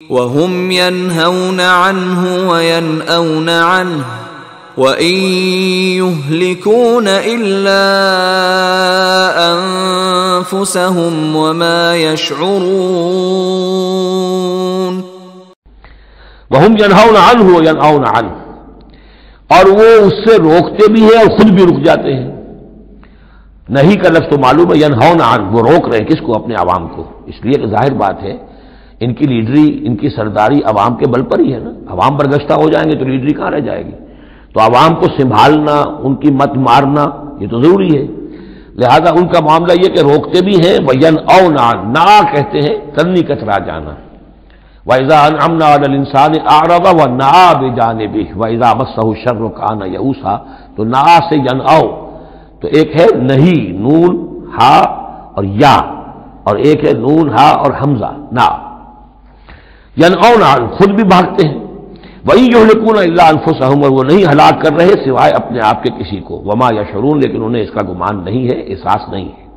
وَهُمْ يَنْهَوْنَ عَنْهُ وَيَنْأَوْنَ عَنْهُ وَإِنْ يُهْلِكُونَ إِلَّا أَنفُسَهُمْ وَمَا يَشْعُرُونَ وَهُمْ يَنْهَوْنَ عَنْهُ وَيَنْأَوْنَ عَنْهُ، اور وہ اس سے روکتے بھی ہیں اور خود بھی رک جاتے ہیں۔ نہیں کا لفظ تو معلوم ہے، ینہون عن، وہ روک رہے ہیں کس کو؟ اپنے عوام کو۔ اس لیے کہ ظاہر بات ہے ان کی لیڈری، ان کی سرداری عوام کے بل پر ہی ہے نا۔ عوام برگشتہ ہو جائیں گے تو لیڈری کہاں رہ جائے گی؟ تو عوام کو سنبھالنا، ان کی مت مارنا، یہ تو ضروری ہے۔ لہذا ان کا معاملہ یہ کہ روکتے بھی ہیں، وَيَنْأَوْنَ عَنْ، نا کہتے ہیں تنی کترا جانا۔ وَإِذَا أَنْعَمْنَا عَلَى الْإِنسَانِ أَعْرَضَ وَنَأَىٰ بِجَانِبِهِ وَإِذَا مَسَّهُ الشَّرُّ كَانَ يَئُوسًا، تو نا سے ینأو، تو ایک ہے نہیں، نون ہا اور یا، اور ایک ہے نون ہا اور حمزہ نا۔ ینأون عن، خود بھی بھاگتے ہیں۔ وَإِن يُهْلِكُونَ إِلَّا أَنفُسَهُمْ، اور وہ نہیں ہلاک کر رہے سوائے اپنے آپ کے کسی کو۔ وَمَا يَشْعُرُونَ، لیکن انہیں اس کا گمان نہیں ہے، احساس نہیں ہے۔